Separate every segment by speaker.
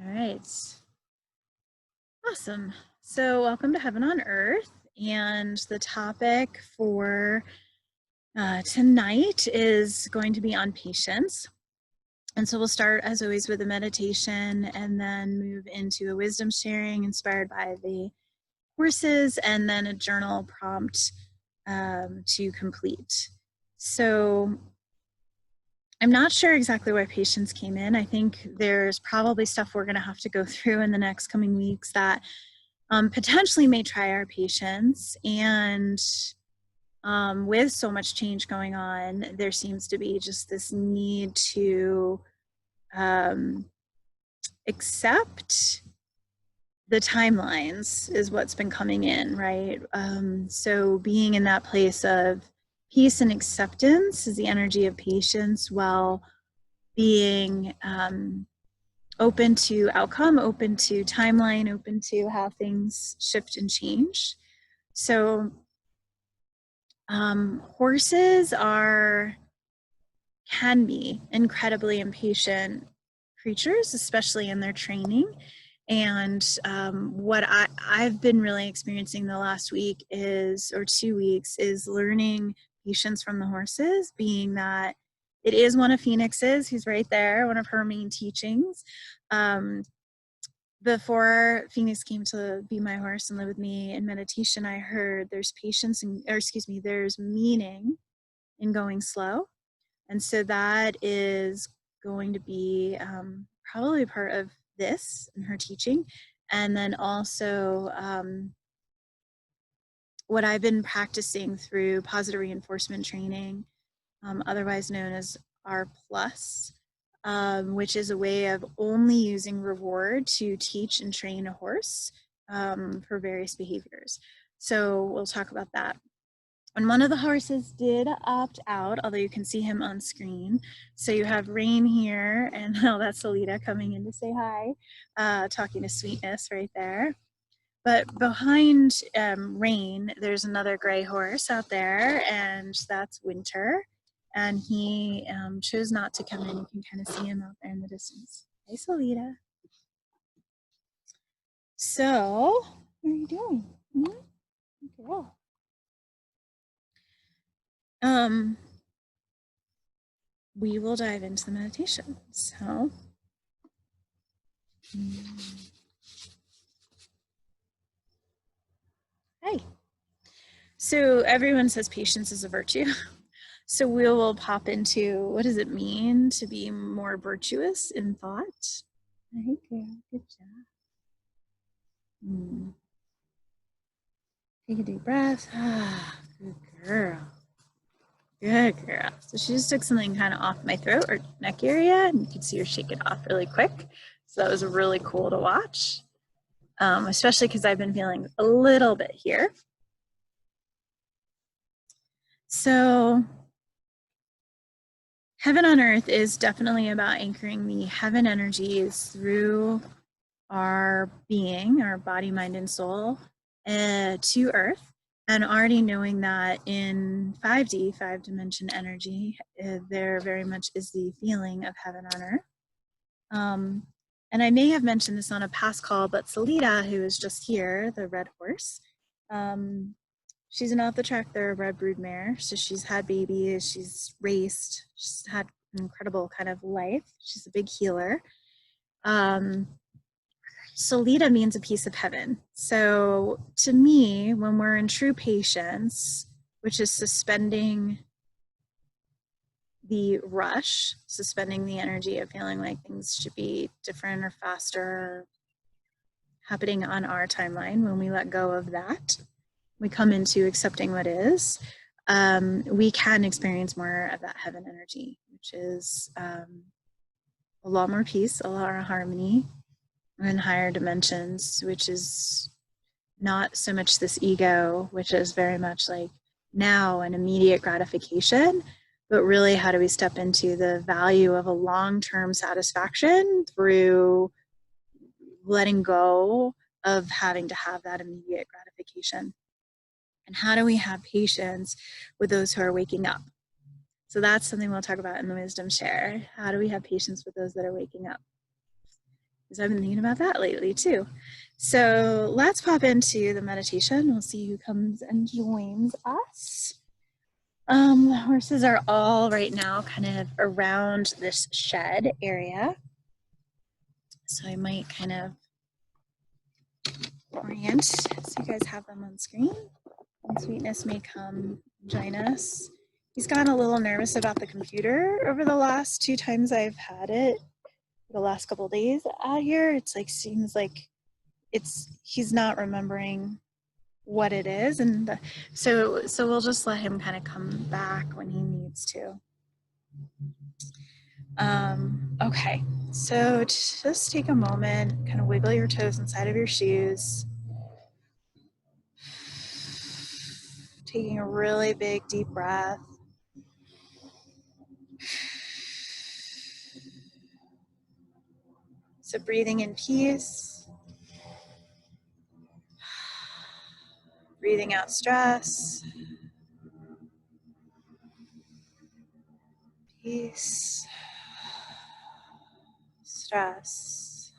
Speaker 1: All right. Awesome. So welcome to Heaven on Earth. And the topic for tonight is going to be on patience. And so we'll start, as always, with a meditation and then move into a wisdom sharing inspired by the horses and then a journal prompt to complete. So I'm not sure exactly why patience came in. I think there's probably stuff we're going to have to go through in the next coming weeks that potentially may try our patience. And with so much change going on, there seems to be just this need to accept the timelines is what's been coming in, right? So being in that place of peace and acceptance is the energy of patience, while being open to outcome, open to timeline, open to how things shift and change. So horses can be incredibly impatient creatures, especially in their training. And what I've been really experiencing the last week or 2 weeks is learning patience from the horses, being that it is one of Phoenix's, who's right there, one of her main teachings. Before Phoenix came to be my horse and live with me in meditation, I heard there's there's meaning in going slow. And so that is going to be probably part of this in her teaching. And then also what I've been practicing through positive reinforcement training, otherwise known as R+, which is a way of only using reward to teach and train a horse for various behaviors. So we'll talk about that. And one of the horses did opt out, although you can see him on screen. So you have Rain here, and that's Alita coming in to say hi, talking to Sweetness right there. But behind Rain, there's another gray horse out there, and that's Winter. And he chose not to come in. You can kind of see him out there in the distance. Hey, Solita. So, what are you doing? Good girl. We will dive into the meditation. So, hi. So everyone says patience is a virtue. So we will pop into, what does it mean to be more virtuous in thought? Hi, girl. Good job. Take a deep breath. Good girl. Good girl. So she just took something kind of off my throat or neck area, and you can see her shake it off really quick. So that was really cool to watch, especially because I've been feeling a little bit here. So Heaven on Earth is definitely about anchoring the heaven energies through our being, our body, mind, and soul to Earth. And already knowing that in 5D, 5-dimension energy, there very much is the feeling of heaven on Earth. And I may have mentioned this on a past call, but Salida, who is just here, the red horse, she's an off-the-track thoroughbred broodmare. So she's had babies, she's raced, she's had an incredible kind of life. She's a big healer. Solita means a piece of heaven. So to me, when we're in true patience, which is suspending the rush, suspending the energy of feeling like things should be different or faster, happening on our timeline, when we let go of that, we come into accepting what is, we can experience more of that heaven energy, which is a lot more peace, a lot more harmony, in higher dimensions, which is not so much this ego, which is very much like now an immediate gratification, but really how do we step into the value of a long-term satisfaction through letting go of having to have that immediate gratification. And how do we have patience with those who are waking up? So that's something we'll talk about in the wisdom share. How do we have patience with those that are waking up? because I've been thinking about that lately too. So let's pop into the meditation. We'll see who comes and joins us. The horses are all right now kind of around this shed area. So I might kind of orient so you guys have them on screen. And Sweetness may come join us. He's gotten a little nervous about the computer over the last 2 times I've had it. The last couple of days out here, it's like seems like he's not remembering what it is, and so we'll just let him kind of come back when he needs to. Okay, so just take a moment, kind of wiggle your toes inside of your shoes, taking a really big deep breath. So breathing in peace, breathing out stress, peace, stress.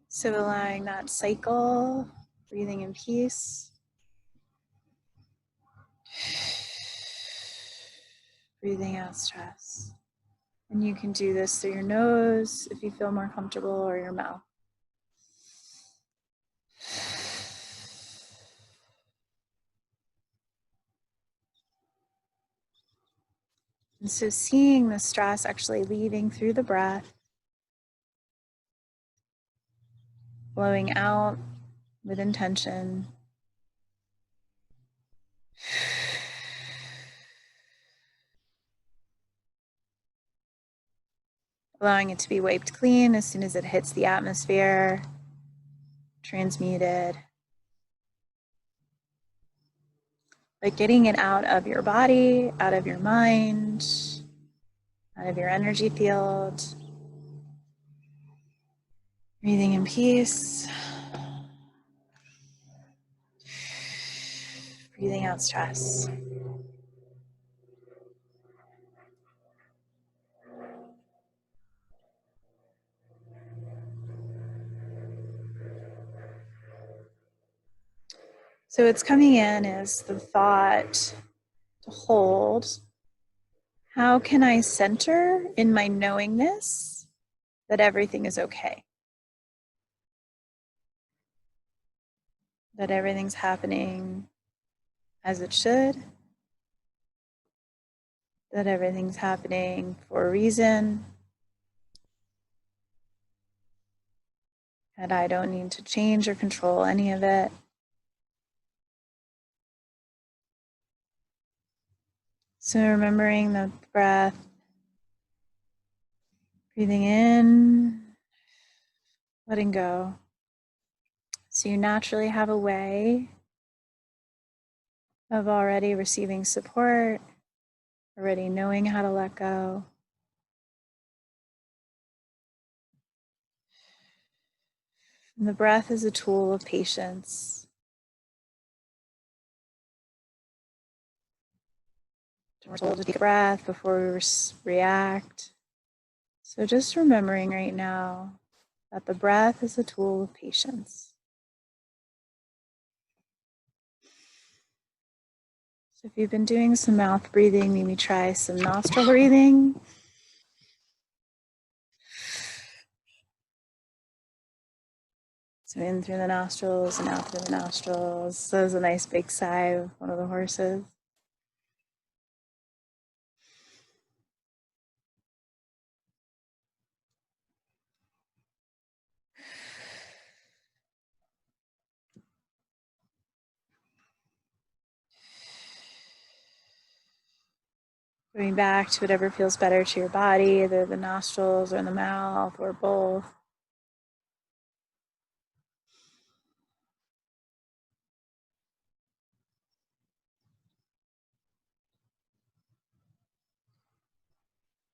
Speaker 1: So allowing that cycle, breathing in peace, breathing out stress. And you can do this through your nose if you feel more comfortable, or your mouth. And so seeing the stress actually leaving through the breath, blowing out with intention. Allowing it to be wiped clean as soon as it hits the atmosphere, transmuted. But getting it out of your body, out of your mind, out of your energy field. Breathing in peace. Breathing out stress. So what's coming in is the thought to hold. How can I center in my knowingness that everything is okay? That everything's happening as it should? That everything's happening for a reason? That I don't need to change or control any of it? So remembering the breath, breathing in, letting go. So you naturally have a way of already receiving support, already knowing how to let go. And the breath is a tool of patience. We're told to take a breath before we react. So just remembering right now that the breath is a tool of patience. So if you've been doing some mouth breathing, maybe try some nostril breathing. So in through the nostrils and out through the nostrils. So there's a nice big sigh of one of the horses. Going back to whatever feels better to your body, either the nostrils or the mouth or both.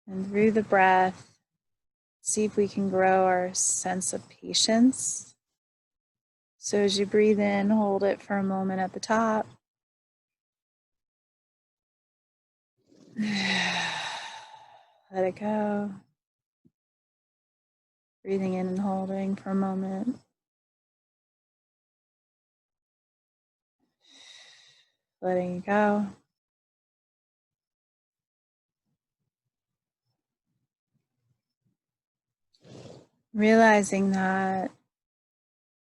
Speaker 1: And through the breath, see if we can grow our sense of patience. So as you breathe in, hold it for a moment at the top. Let it go. Breathing in and holding for a moment. Letting it go. Realizing that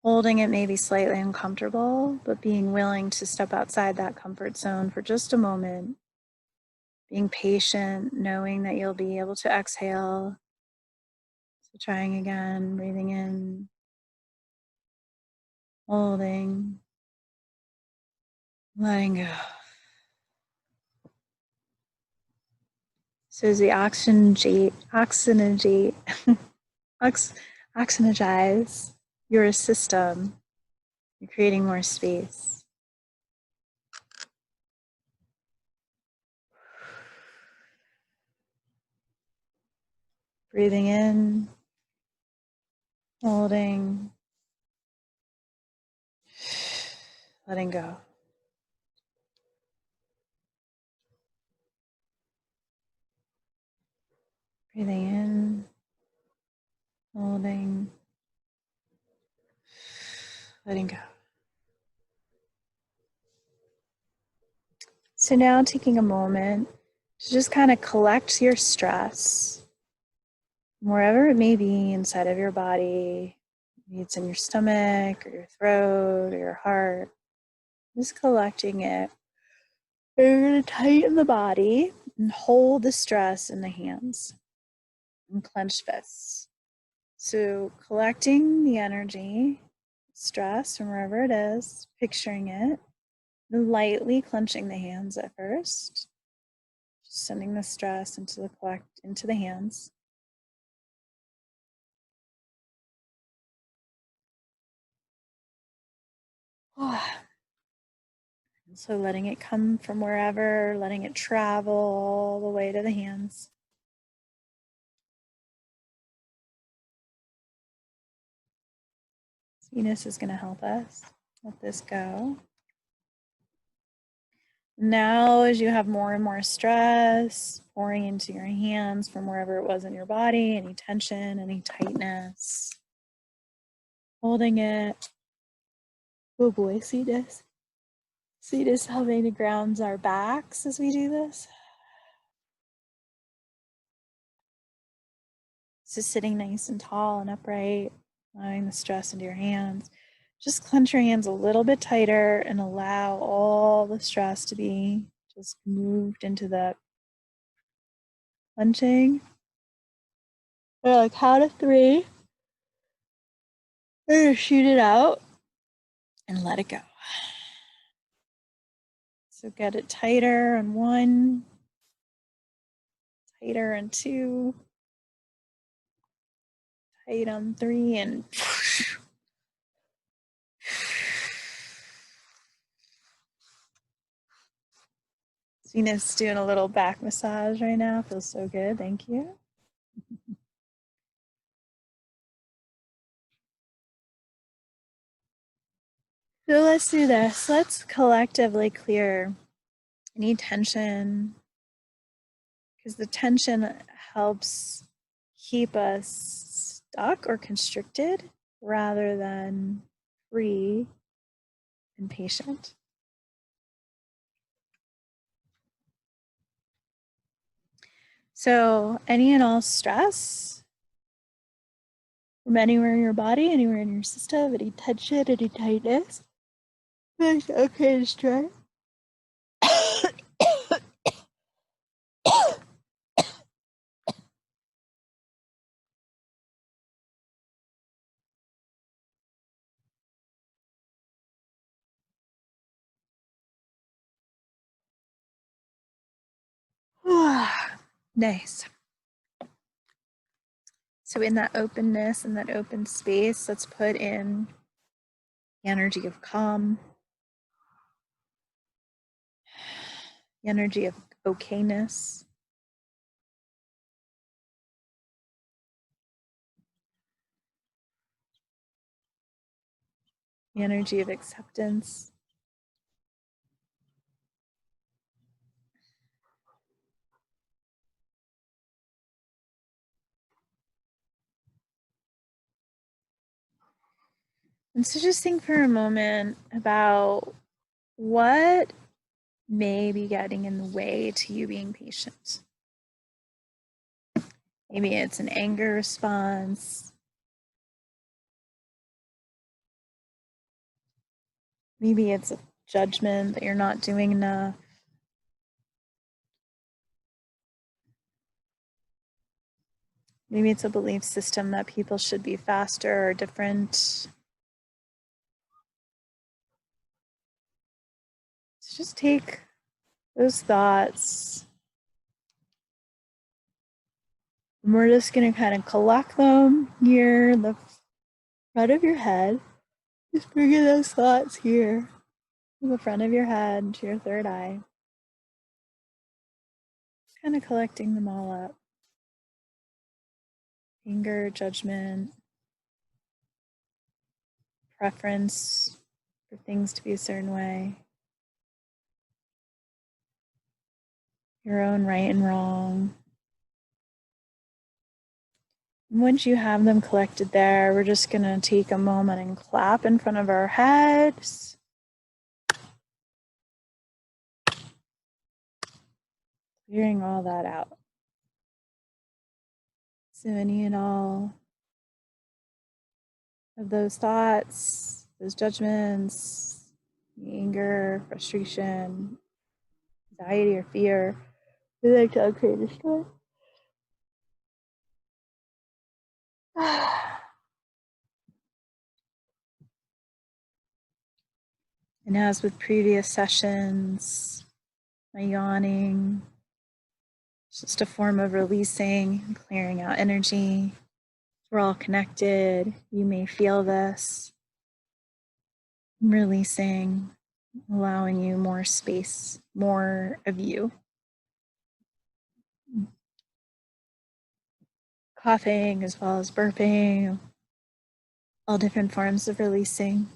Speaker 1: holding it may be slightly uncomfortable, but being willing to step outside that comfort zone for just a moment. Being patient, knowing that you'll be able to exhale. So trying again, breathing in, holding, letting go. So as we oxygenate your system, you're creating more space. Breathing in, holding, letting go. Breathing in, holding, letting go. So now taking a moment to just kind of collect your stress wherever it may be inside of your body. Maybe it's in your stomach or your throat or your heart. Just collecting it. You're going to tighten the body and hold the stress in the hands and clench fists. So collecting the energy, stress from wherever it is, picturing it, and lightly clenching the hands at first. Just sending the stress into the hands. So letting it come from wherever, letting it travel all the way to the hands. Venus is going to help us let this go. Now, as you have more and more stress pouring into your hands from wherever it was in your body, any tension, any tightness, holding it. Oh boy, see this? See this, how many grounds our backs as we do this? So sitting nice and tall and upright, allowing the stress into your hands. Just clench your hands a little bit tighter and allow all the stress to be just moved into the clenching. Like count of 3. Shoot it out and let it go. So get it tighter on 1, tighter on 2, tight on 3, and Venus doing a little back massage right now. Feels so good. Thank you. So let's do this. Let's collectively clear any tension, because the tension helps keep us stuck or constricted rather than free and patient. So any and all stress from anywhere in your body, anywhere in your system, any tension, any tightness, that's okay to stretch. Nice. So in that openness and that open space, let's put in the energy of calm, the energy of okayness, the energy of acceptance, And so just think for a moment about what may be getting in the way to you being patient. Maybe it's an anger response. Maybe it's a judgment that you're not doing enough. Maybe it's a belief system that people should be faster or different. So just take those thoughts, and we're just going to kind of collect them here in the front of your head. Just bringing those thoughts here in the front of your head to your third eye. Just kind of collecting them all up. Anger, judgment, preference for things to be a certain way, your own right and wrong. And once you have them collected there, we're just going to take a moment and clap in front of our heads. Clearing all that out. So any and all of those thoughts, those judgments, anger, frustration, anxiety, or fear, we like to uncreate and destroy. And as with previous sessions, my yawning, it's just a form of releasing and clearing out energy. We're all connected. You may feel this. Releasing, allowing you more space, more of you. Coughing as well as burping, all different forms of releasing.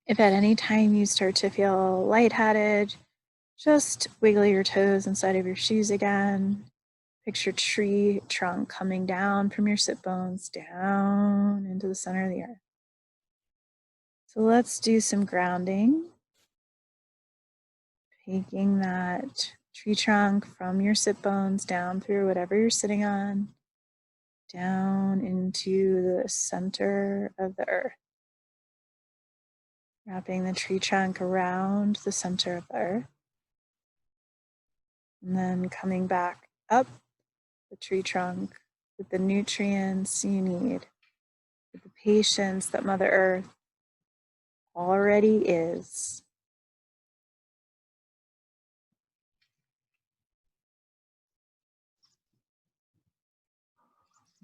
Speaker 1: If at any time you start to feel lightheaded, just wiggle your toes inside of your shoes again. Picture tree trunk coming down from your sit bones down into the center of the earth. So let's do some grounding. Taking that tree trunk from your sit bones down through whatever you're sitting on, down into the center of the earth. Wrapping the tree trunk around the center of the earth. And then coming back up the tree trunk with the nutrients you need, with the patience that Mother Earth already is.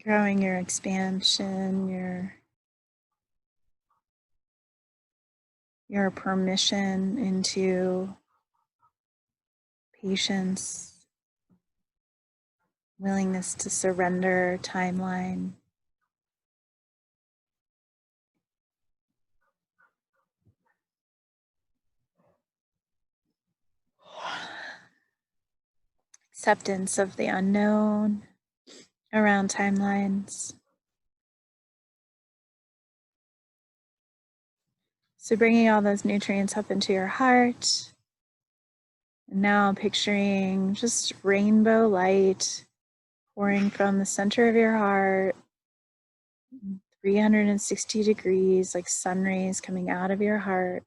Speaker 1: Growing your expansion, your permission into patience, willingness to surrender timeline. Acceptance of the unknown around timelines. So bringing all those nutrients up into your heart. And now picturing just rainbow light pouring from the center of your heart, 360 degrees, like sun rays coming out of your heart.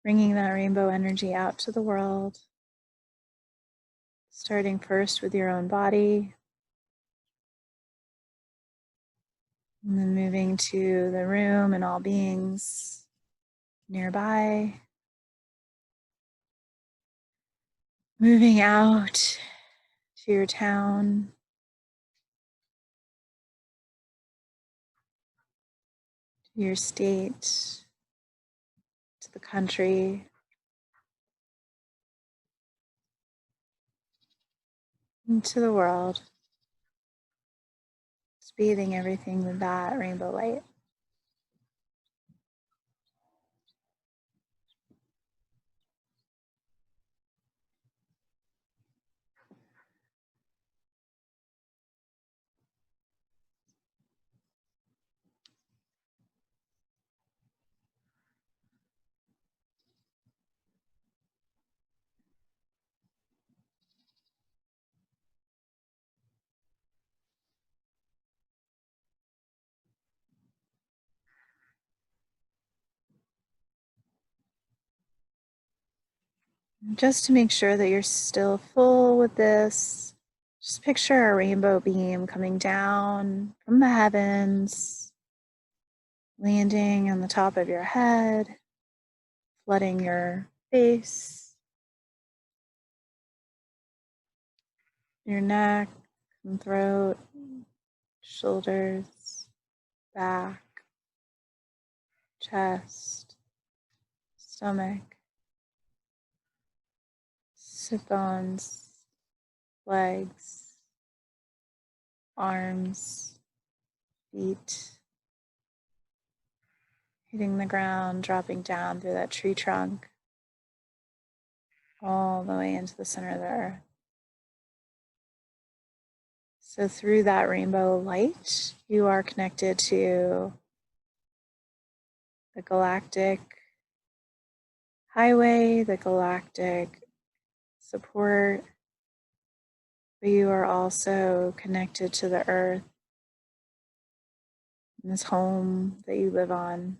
Speaker 1: Bringing that rainbow energy out to the world. Starting first with your own body. And then moving to the room and all beings nearby. Moving out to your town. To your state. To the country. And to the world. Just bathing everything with that rainbow light. Just to make sure that you're still full with this, just picture a rainbow beam coming down from the heavens, landing on the top of your head, flooding your face, your neck and throat, shoulders, back, chest, stomach, sit bones, legs, arms, feet, hitting the ground, dropping down through that tree trunk, all the way into the center of the earth. So through that rainbow light, you are connected to the galactic highway, the galactic support, but you are also connected to the earth, and this home that you live on.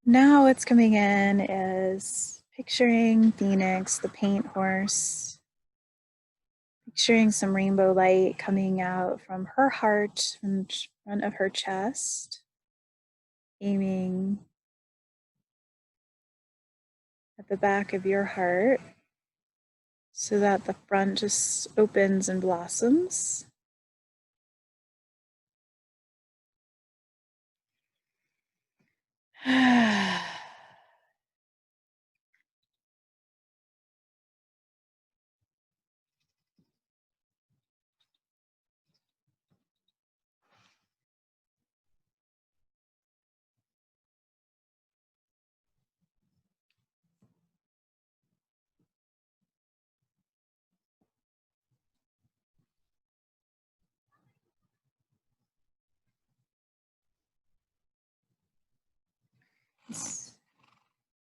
Speaker 1: Now what's coming in is picturing Phoenix, the paint horse, picturing some rainbow light coming out from her heart in front of her chest, aiming at the back of your heart so that the front just opens and blossoms.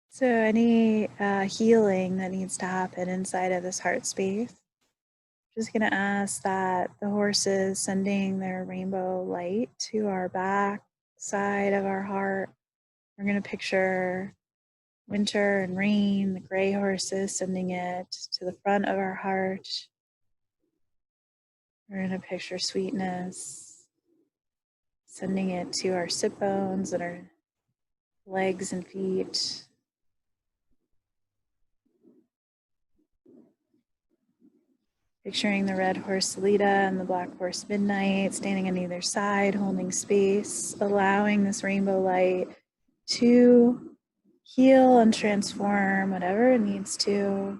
Speaker 1: So any healing that needs to happen inside of this heart space, just going to ask that the horses sending their rainbow light to our back side of our heart. We're going to picture winter and rain, the gray horses sending it to the front of our heart. We're going to picture sweetness, sending it to our sit bones and our legs and feet. Picturing the red horse Lita and the black horse Midnight standing on either side, holding space, allowing this rainbow light to heal and transform whatever it needs to.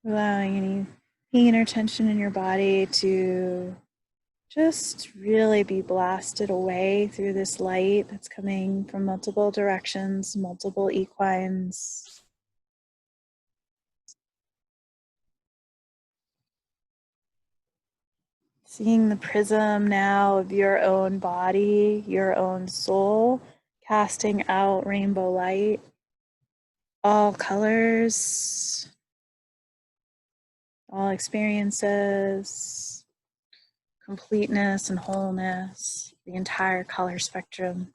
Speaker 1: Allowing any pain or tension in your body to just really be blasted away through this light that's coming from multiple directions, multiple equines. Seeing the prism now of your own body, your own soul, casting out rainbow light, all colors, all experiences, completeness and wholeness, the entire color spectrum.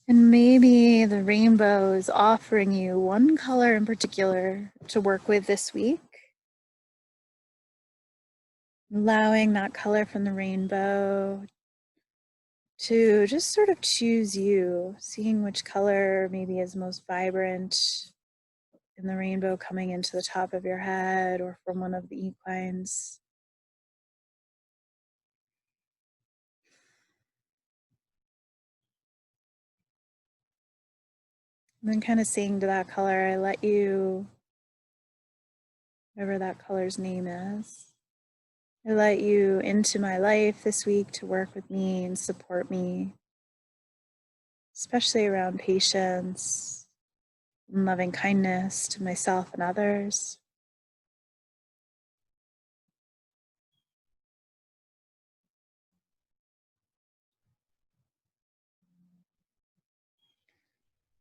Speaker 1: And maybe the rainbow is offering you one color in particular to work with this week. Allowing that color from the rainbow to just sort of choose you, seeing which color maybe is most vibrant in the rainbow coming into the top of your head or from one of the equines. And then kind of saying to that color, I let you, whatever that color's name is, I let you into my life this week to work with me and support me, especially around patience and loving kindness to myself and others.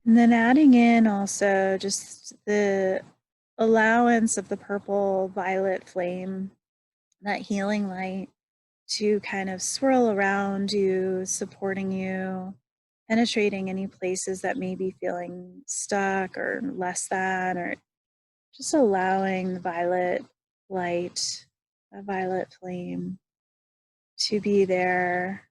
Speaker 1: And then adding in also just the allowance of the purple violet flame, that healing light, to kind of swirl around you, supporting you, penetrating any places that may be feeling stuck or less than, or just allowing the violet light, a violet flame, to be there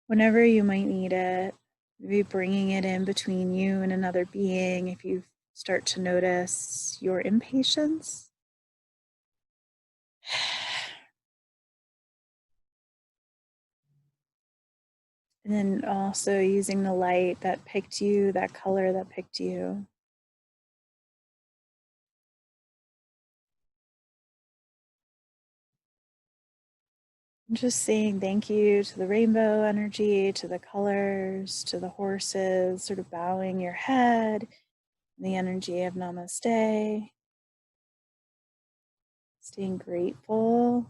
Speaker 1: whenever you might need it. Maybe bringing it in between you and another being if you start to notice your impatience. And then also using the light that picked you, that color that picked you. Just saying thank you to the rainbow energy, to the colors, to the horses, sort of bowing your head, the energy of namaste. Staying grateful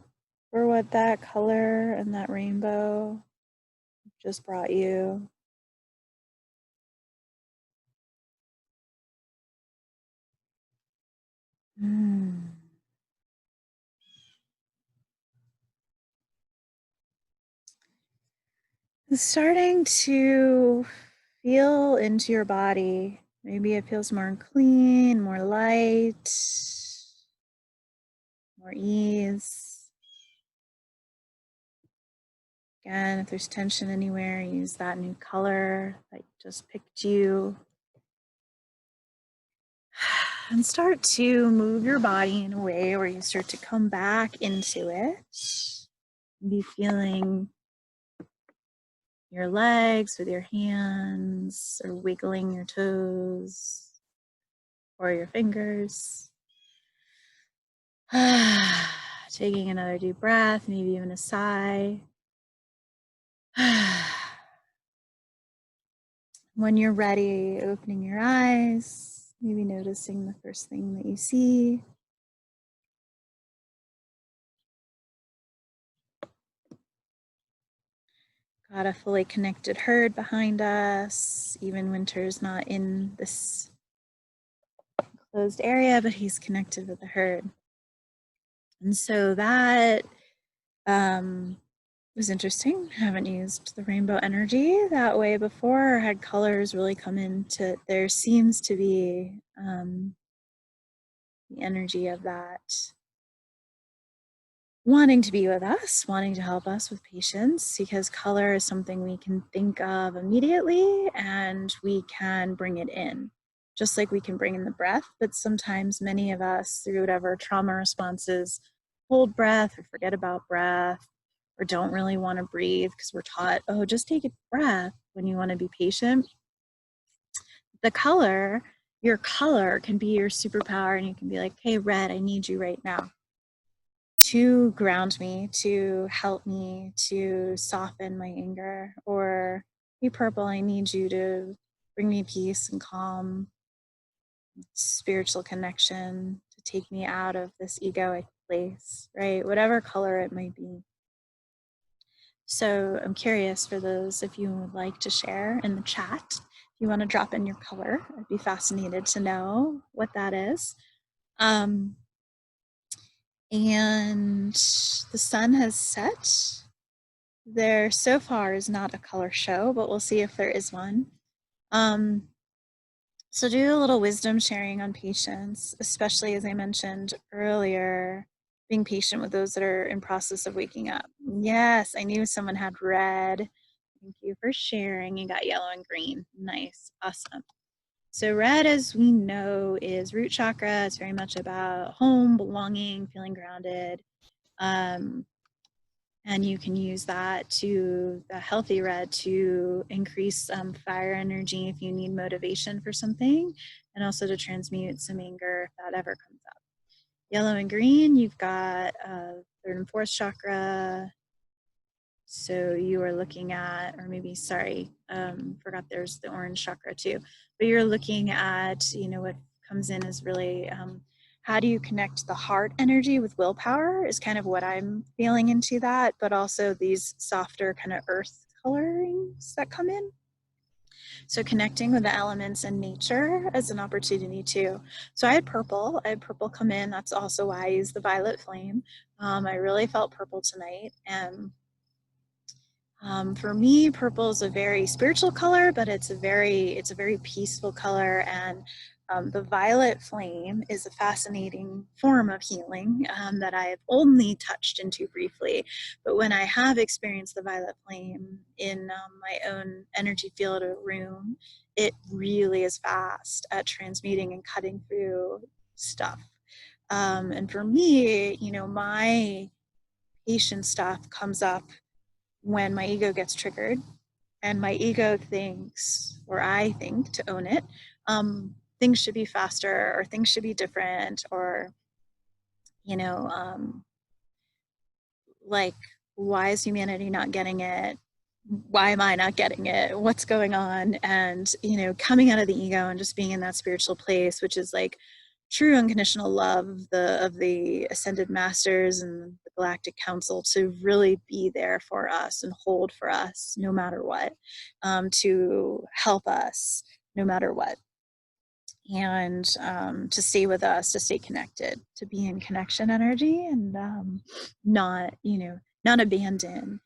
Speaker 1: for what that color and that rainbow just brought you. Starting to feel into your body. Maybe it feels more clean, more light, more ease. Again, if there's tension anywhere, use that new color that just picked you. And start to move your body in a way where you start to come back into it. Be feeling your legs with your hands, or wiggling your toes or your fingers. Taking another deep breath, maybe even a sigh. When you're ready, opening your eyes, maybe noticing the first thing that you see. Got a fully connected herd behind us. Even Winter's not in this closed area, but he's connected with the herd. And so that was interesting. I haven't used the rainbow energy that way before, or had colors really come into. There seems to be the energy of that wanting to be with us, wanting to help us with patience, because color is something we can think of immediately and we can bring it in, just like we can bring in the breath. But sometimes many of us, through whatever trauma responses, hold breath or forget about breath, or don't really want to breathe because we're taught, oh, just take a breath when you want to be patient. The color, your color can be your superpower, and you can be like, hey, red, I need you right now to ground me, to help me, to soften my anger. Or, hey, purple, I need you to bring me peace and calm, spiritual connection, to take me out of this egoic place, right? Whatever color it might be. So I'm curious for those, if you would like to share in the chat, if you want to drop in your color, I'd be fascinated to know what that is. And the sun has set. There so far is not a color show, but we'll see if there is one. So do a little wisdom sharing on patience, especially as I mentioned earlier, being patient with those that are in process of waking up. Yes, I knew someone had red. Thank you for sharing. You got yellow and green. Nice, awesome. So red, as we know, is root chakra. It's very much about home, belonging, feeling grounded. And you can use that, to the healthy red, to increase fire energy if you need motivation for something, and also to transmute some anger if that ever comes up. Yellow and green, you've got third and fourth chakra. So you are looking at, or maybe, sorry, forgot there's the orange chakra too, but you're looking at, what comes in is really, how do you connect the heart energy with willpower is kind of what I'm feeling into that, but also these softer kind of earth colorings that come in. So connecting with the elements and nature as an opportunity too. So I had purple. I had purple come in. That's also why I use the violet flame. I really felt purple tonight. And for me, purple is a very spiritual color, but it's a very peaceful color. And the violet flame is a fascinating form of healing that I have only touched into briefly. But when I have experienced the violet flame in my own energy field or room, it really is fast at transmuting and cutting through stuff. And for me, you know, my patient stuff comes up when my ego gets triggered and my ego thinks, or I think to own it, things should be faster or things should be different, or, you know, like, why is humanity not getting it? Why am I not getting it? What's going on? And, you know, coming out of the ego and just being in that spiritual place, which is like true unconditional love of the ascended masters and the galactic council, to really be there for us and hold for us no matter what, to help us no matter what, and to stay with us, to stay connected, to be in connection energy, and not, you know, not abandon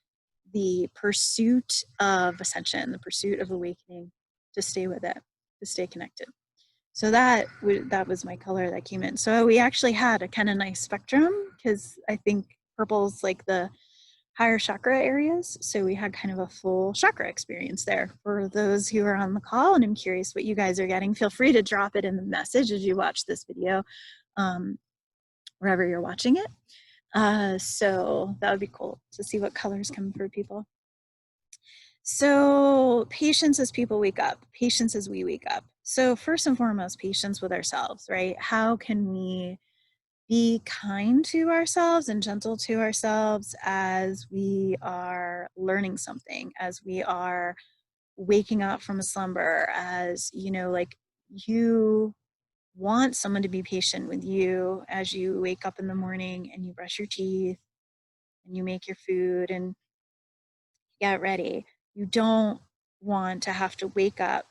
Speaker 1: the pursuit of ascension, the pursuit of awakening, to stay with it, to stay connected. So that was my color that came in. So we actually had a kind of nice spectrum, because I think purple's like the higher chakra areas. So we had kind of a full chakra experience there. For those who are on the call, and I'm curious what you guys are getting, feel free to drop it in the message as you watch this video, wherever you're watching it. So that would be cool to see what colors come for people. So patience as people wake up, patience as we wake up. So first and foremost, patience with ourselves, right? How can we be kind to ourselves and gentle to ourselves as we are learning something, as we are waking up from a slumber, as, you know, like, you want someone to be patient with you as you wake up in the morning and you brush your teeth and you make your food and get ready. You don't want to have to wake up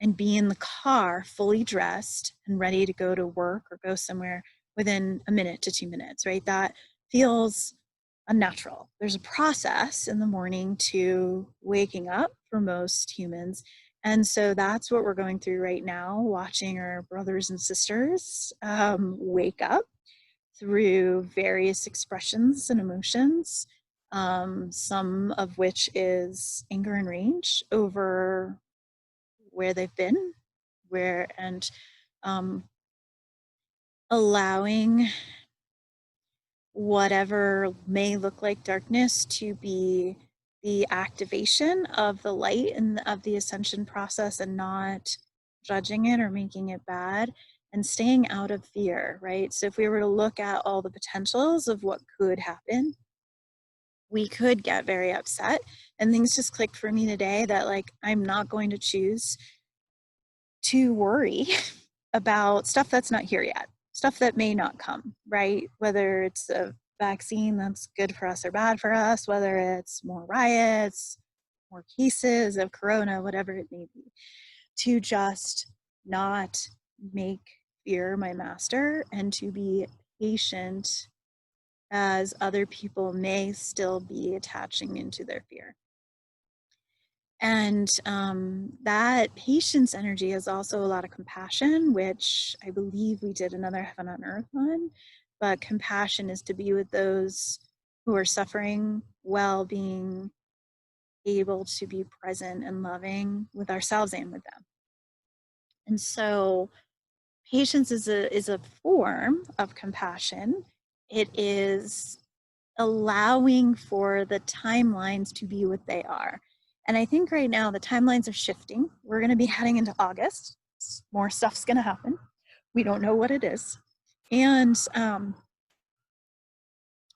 Speaker 1: and be in the car fully dressed and ready to go to work or go somewhere within a minute to 2 minutes, right? That feels unnatural. There's a process in the morning to waking up for most humans. And so that's what we're going through right now, watching our brothers and sisters wake up through various expressions and emotions, some of which is anger and rage over where they've been, and um, allowing whatever may look like darkness to be the activation of the light and of the ascension process, and not judging it or making it bad, and staying out of fear, right? So if we were to look at all the potentials of what could happen, we could get very upset. And things just clicked for me today that, like, I'm not going to choose to worry about stuff that's not here yet, stuff that may not come, right? Whether it's a vaccine that's good for us or bad for us, whether it's more riots, more cases of corona, whatever it may be, to just not make fear my master, and to be patient as other people may still be attaching into their fear. And that patience energy is also a lot of compassion, which I believe we did another Heaven on Earth on. But compassion is to be with those who are suffering, while being able to be present and loving with ourselves and with them. And so patience is a form of compassion. It is allowing for the timelines to be what they are. And I think right now the timelines are shifting. We're going to be heading into August. More stuff's going to happen. We don't know what it is. And,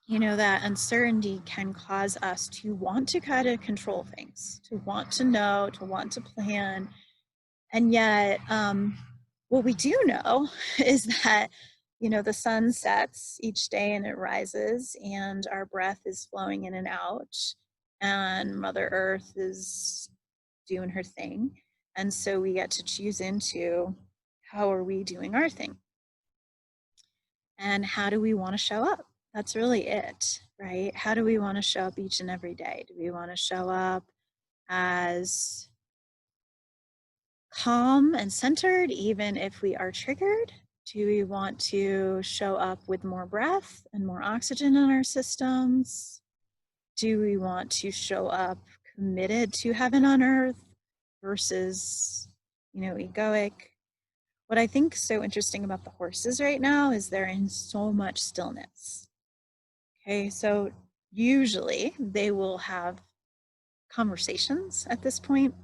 Speaker 1: you know, that uncertainty can cause us to want to kind of control things, to want to know, to want to plan. And yet, what we do know is that, you know, the sun sets each day and it rises, and our breath is flowing in and out, and Mother Earth is doing her thing. And so we get to choose into how are we doing our thing? And how do we want to show up? That's really it, right? How do we want to show up each and every day? Do we want to show up as calm and centered, even if we are triggered? Do we want to show up with more breath and more oxygen in our systems? Do we want to show up committed to heaven on earth versus, egoic? What I think is so interesting about the horses right now is they're in so much stillness. Okay, so usually they will have conversations at this point,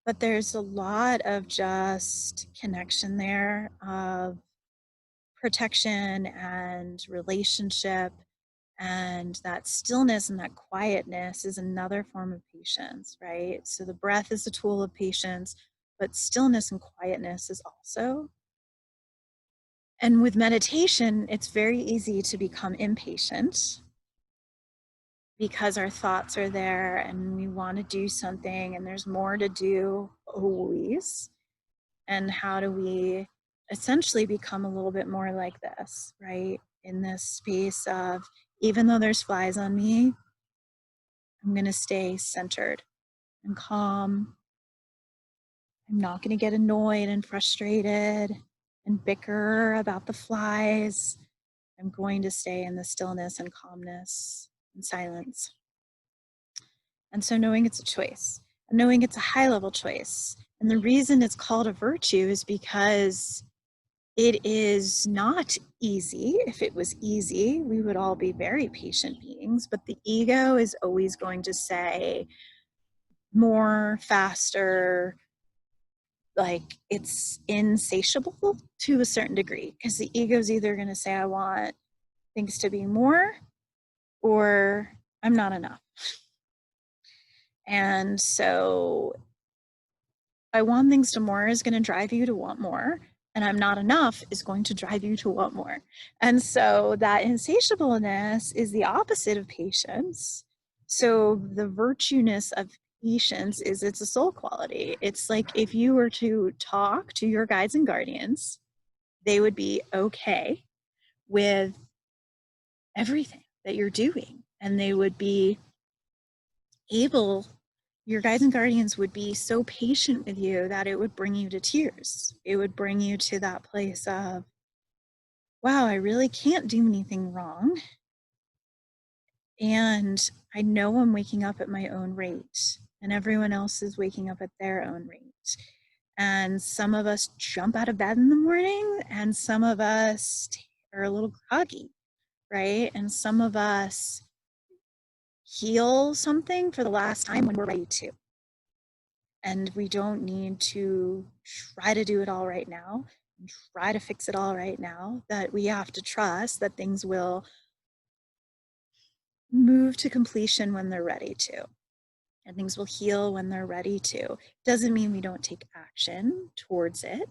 Speaker 1: but there's a lot of just connection there of protection and relationship, and that stillness and that quietness is another form of patience, right? So the breath is a tool of patience, but stillness and quietness is also. And with meditation, it's very easy to become impatient because our thoughts are there and we want to do something and there's more to do always. And how do we essentially become a little bit more like this, right? In this space of, even though there's flies on me, I'm going to stay centered and calm. I'm not going to get annoyed and frustrated and bicker about the flies. I'm going to stay in the stillness and calmness and silence. And so knowing it's a choice, and knowing it's a high level choice. And the reason it's called a virtue is because it is not easy. If it was easy, we would all be very patient beings, but the ego is always going to say more, faster, like it's insatiable to a certain degree, because the ego is either going to say, I want things to be more, or I'm not enough. And so I want things to more is going to drive you to want more, and I'm not enough is going to drive you to want more. And so that insatiableness is the opposite of patience. So the virtueness of patience is it's a soul quality. It's like if you were to talk to your guides and guardians, they would be okay with everything that you're doing, and they would be able, your guides and guardians would be so patient with you that it would bring you to tears. It would bring you to that place of, wow, I really can't do anything wrong. And I know I'm waking up at my own rate, and everyone else is waking up at their own rate. And some of us jump out of bed in the morning, and some of us are a little groggy, right? And some of us heal something for the last time when we're ready to. And we don't need to try to do it all right now, try to fix it all right now, that we have to trust that things will move to completion when they're ready to, and things will heal when they're ready to. Doesn't mean we don't take action towards it.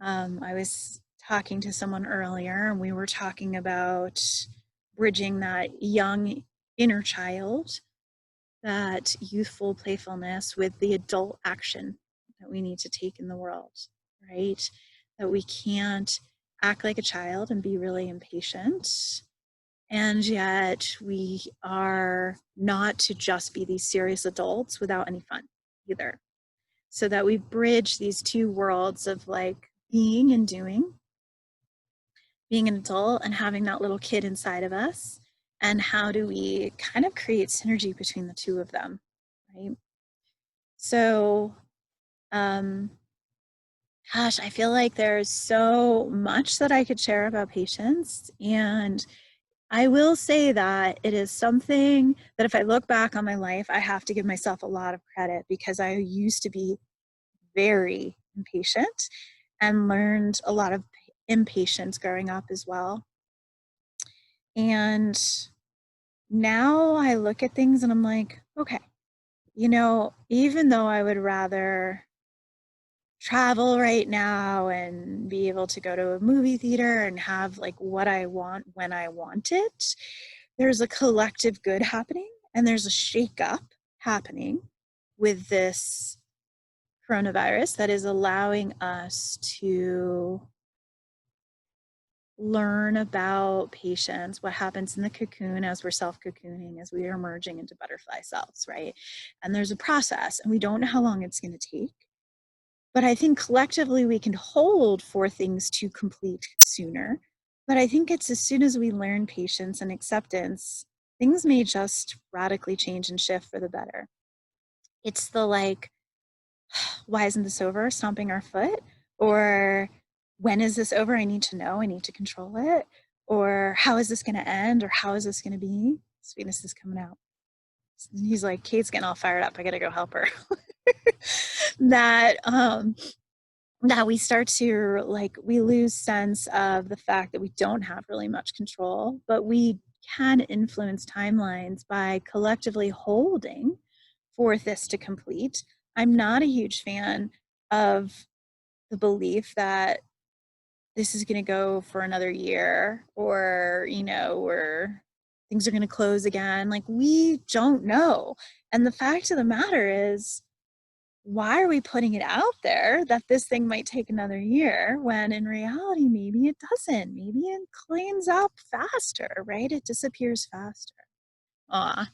Speaker 1: I was talking to someone earlier, and we were talking about bridging that young inner child, that youthful playfulness, with the adult action that we need to take in the world, right? That we can't act like a child and be really impatient, and yet we are not to just be these serious adults without any fun either. So that we bridge these two worlds of like being and doing, being an adult and having that little kid inside of us. And how do we kind of create synergy between the two of them, right? So, gosh, I feel like there's so much that I could share about patience. And I will say that it is something that if I look back on my life, I have to give myself a lot of credit, because I used to be very impatient and learned a lot of impatience growing up as well. And now I look at things and I'm like, okay, even though I would rather travel right now and be able to go to a movie theater and have like what I want when I want it, there's a collective good happening, and there's a shake up happening with this coronavirus that is allowing us to learn about patience, what happens in the cocoon as we're self-cocooning, as we are merging into butterfly cells, right? And there's a process, and we don't know how long it's going to take. But I think collectively we can hold for things to complete sooner. But I think it's as soon as we learn patience and acceptance, things may just radically change and shift for the better. It's the like, why isn't this over? Stomping our foot, or when is this over? I need to know, I need to control it, or how is this going to end, or how is this going to be? Sweetness is coming out. He's like, Kate's getting all fired up. I got to go help her. that we start to like, we lose sense of the fact that we don't have really much control, but we can influence timelines by collectively holding for this to complete. I'm not a huge fan of the belief that this is going to go for another year, or, you know, or things are going to close again. Like, we don't know. And the fact of the matter is, why are we putting it out there that this thing might take another year when in reality, maybe it doesn't? Maybe it cleans up faster, right? It disappears faster. Aw,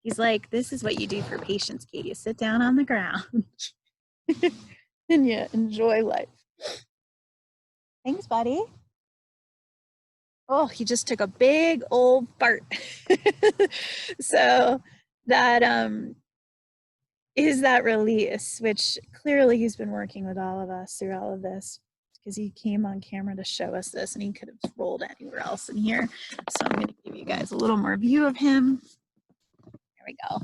Speaker 1: he's like, this is what you do for patience, Kate. You sit down on the ground and you enjoy life. Thanks, buddy. Oh, he just took a big old fart. So that is that release, which clearly he's been working with all of us through all of this, because he came on camera to show us this, and he could have rolled anywhere else in here. So I'm going to give you guys a little more view of him. There we go.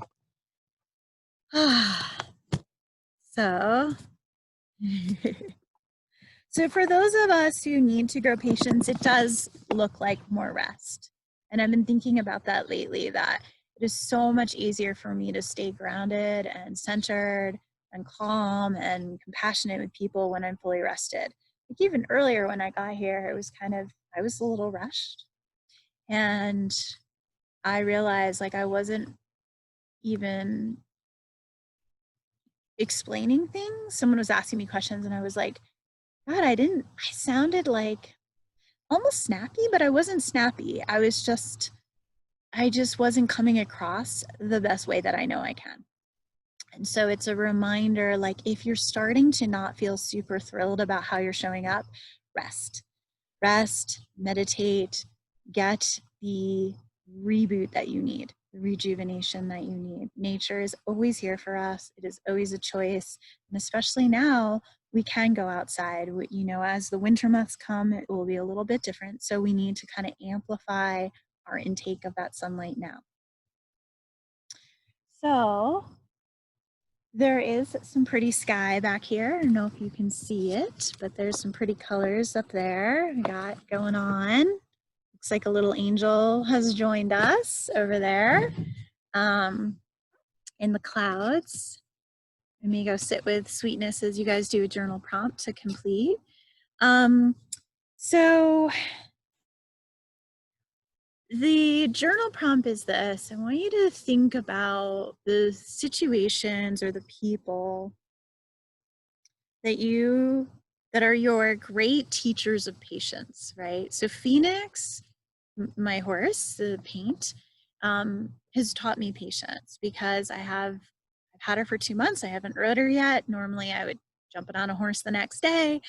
Speaker 1: So So for those of us who need to grow patience, it does look like more rest. And I've been thinking about that lately, that it is so much easier for me to stay grounded and centered and calm and compassionate with people when I'm fully rested. Like even earlier when I got here, it was I was a little rushed. And I realized like I wasn't even explaining things. Someone was asking me questions and I was like, God, I sounded like almost snappy, but I wasn't snappy. I just wasn't coming across the best way that I know I can. And so it's a reminder, like if you're starting to not feel super thrilled about how you're showing up, rest, meditate, get the reboot that you need, the rejuvenation that you need. Nature is always here for us. It is always a choice. And especially now, we can go outside. You know, as the winter months come, it will be a little bit different. So we need to kind of amplify our intake of that sunlight now. So there is some pretty sky back here. I don't know if you can see it, but there's some pretty colors up there we got going on. Looks like a little angel has joined us over there in the clouds. Let me go sit with Sweetness as you guys do a journal prompt to complete. So the journal prompt is this. I want you to think about the situations or the people that are your great teachers of patience, right? So Phoenix, my horse, the paint, has taught me patience because I've had her for 2 months. I haven't rode her yet. Normally I would jump it on a horse the next day.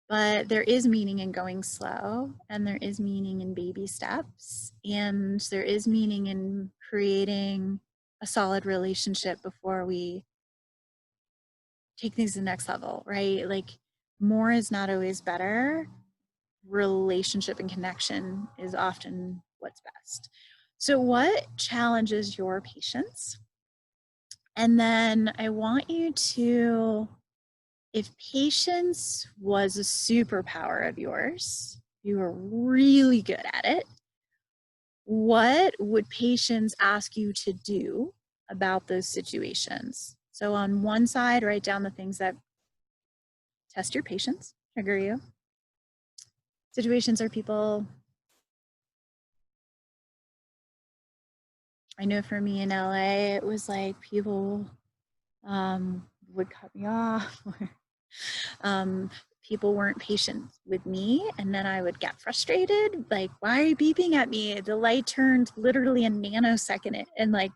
Speaker 1: But there is meaning in going slow, and there is meaning in baby steps, and there is meaning in creating a solid relationship before we take things to the next level, right? Like more is not always better. Relationship and connection is often what's best. So what challenges your patience? And then I want you to, if patience was a superpower of yours, you were really good at it, what would patience ask you to do about those situations? So on one side, write down the things that test your patience, trigger you. Situations are people. I know for me in LA, it was like people would cut me off. People weren't patient with me, and then I would get frustrated. Like, why are you beeping at me? The light turned literally a nanosecond. And like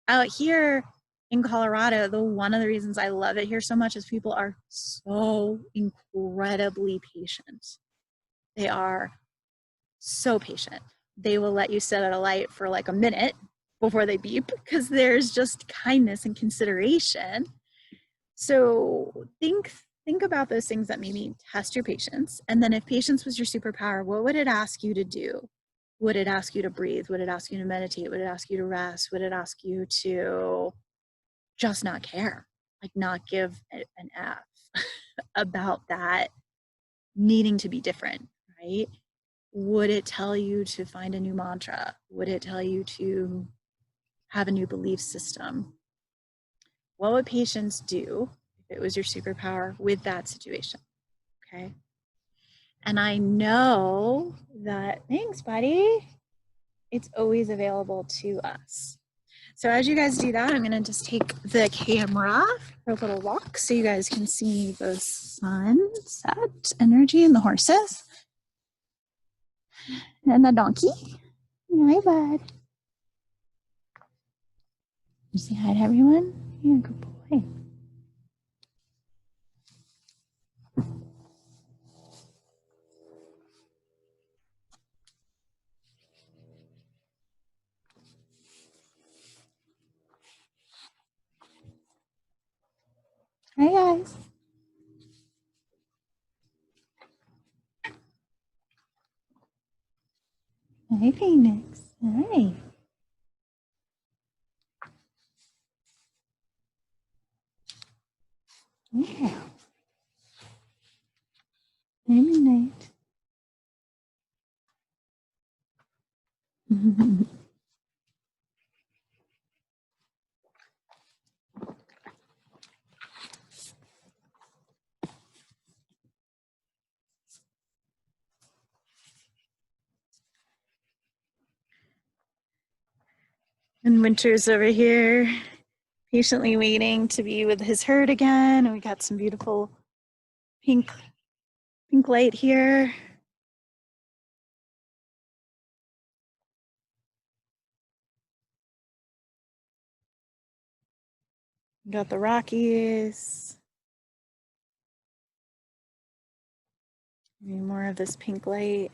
Speaker 1: out here in Colorado, one of the reasons I love it here so much is people are so incredibly patient. They are so patient. They will let you sit at a light for like a minute before they beep because there's just kindness and consideration. So think about those things that maybe test your patience. And then if patience was your superpower, what would it ask you to do? Would it ask you to breathe? Would it ask you to meditate? Would it ask you to rest? Would it ask you to just not care? Like not give an F about that needing to be different, right? Would it tell you to find a new mantra? Would it tell you to have a new belief system? What would patience do if it was your superpower with that situation? Okay. And I know that, thanks, buddy, it's always available to us. So as you guys do that, I'm going to just take the camera for a little walk so you guys can see the sunset energy and the horses. And the donkey. Hi, bud. You say hi to everyone? You're a good boy. Hi, guys. Hi, Phoenix. Hi. Yeah. Hi, Midnight. And Winter's over here, patiently waiting to be with his herd again. And we got some beautiful pink light here. We got the Rockies. Maybe more of this pink light.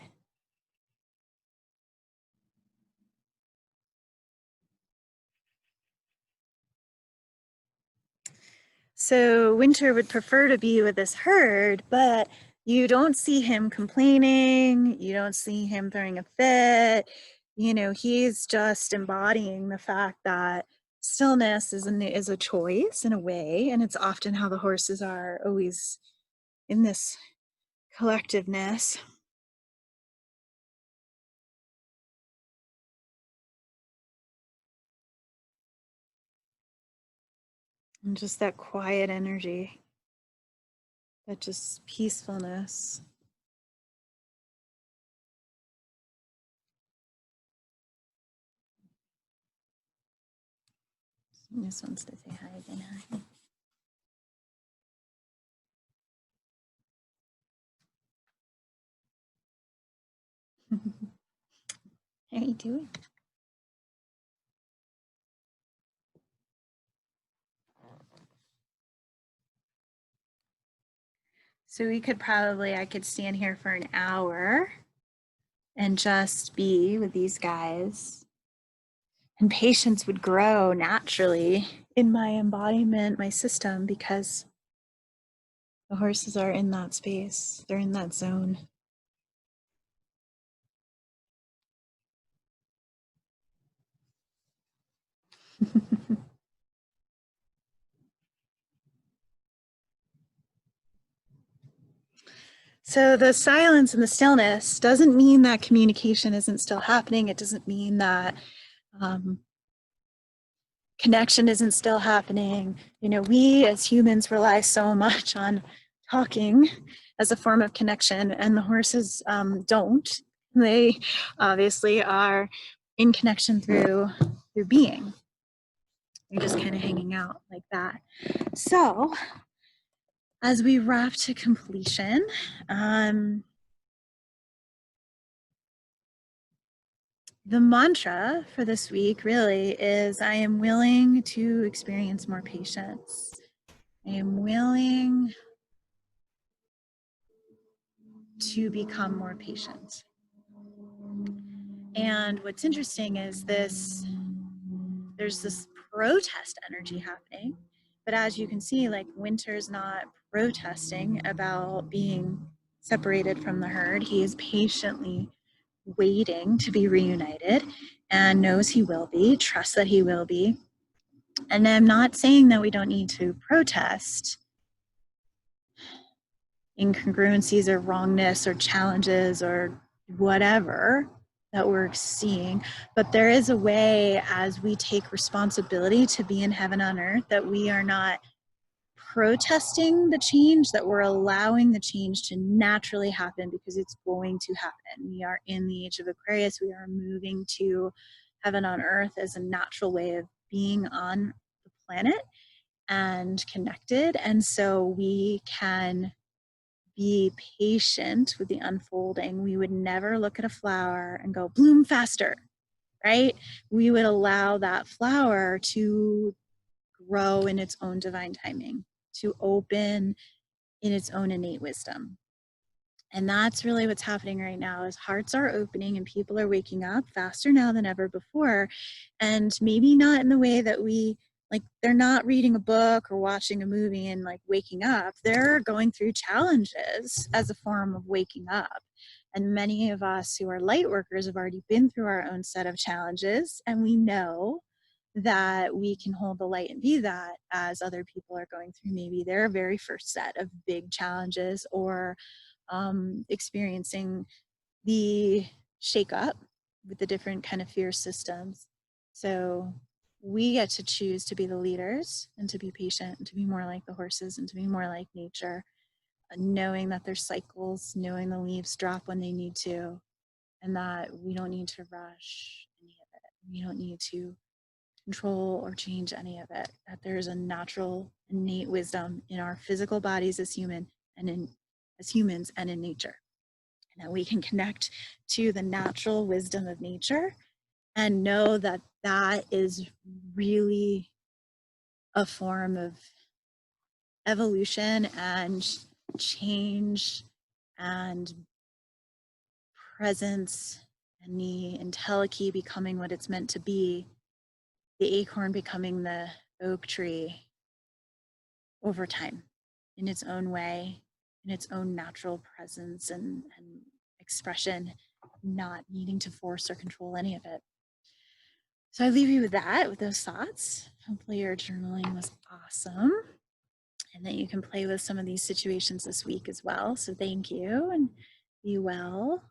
Speaker 1: So Winter would prefer to be with this herd, but you don't see him complaining. You don't see him throwing a fit. You know, he's just embodying the fact that stillness is a choice in a way, and it's often how the horses are always in this collectiveness. And just that quiet energy, that just peacefulness. This wants to say hi again. Hi. How are you doing? So we could probably, I could stand here for an hour and just be with these guys. And patience would grow naturally in my embodiment, my system, because the horses are in that space. They're in that zone. So the silence and the stillness doesn't mean that communication isn't still happening. It doesn't mean that connection isn't still happening. You know, we as humans rely so much on talking as a form of connection, and the horses don't. They obviously are in connection through being. You're just kind of hanging out like that. So as we wrap to completion, the mantra for this week really is, I am willing to experience more patience. I am willing to become more patient. And what's interesting is there's this protest energy happening. But as you can see, like, Winter's not protesting about being separated from the herd. He is patiently waiting to be reunited and knows he will be, trusts that he will be. And I'm not saying that we don't need to protest incongruencies or wrongness or challenges or whatever that we're seeing, but there is a way, as we take responsibility to be in heaven on earth, that we are not protesting the change, that we're allowing the change to naturally happen, because it's going to happen. We are in the age of Aquarius. We are moving to heaven on earth as a natural way of being on the planet and connected. And so we can be patient with the unfolding. We would never look at a flower and go, bloom faster, right? We would allow that flower to grow in its own divine timing, to open in its own innate wisdom. And that's really what's happening right now, is hearts are opening and people are waking up faster now than ever before. And maybe not in the way that we, like, they're not reading a book or watching a movie and like waking up. They're going through challenges as a form of waking up. And many of us who are light workers have already been through our own set of challenges, and we know that we can hold the light and be that, as other people are going through maybe their very first set of big challenges, or experiencing the shakeup with the different kind of fear systems. So we get to choose to be the leaders and to be patient and to be more like the horses and to be more like nature, knowing that there's cycles, knowing the leaves drop when they need to, and that we don't need to rush any of it. We don't need to control or change any of it, that there's a natural innate wisdom in our physical bodies as human and as humans and in nature, and that we can connect to the natural wisdom of nature and know that that is really a form of evolution and change and presence, and the entelechy becoming what it's meant to be, the acorn becoming the oak tree over time in its own way, in its own natural presence and expression, not needing to force or control any of it. So I leave you with that, with those thoughts. Hopefully your journaling was awesome and that you can play with some of these situations this week as well. So thank you and be well.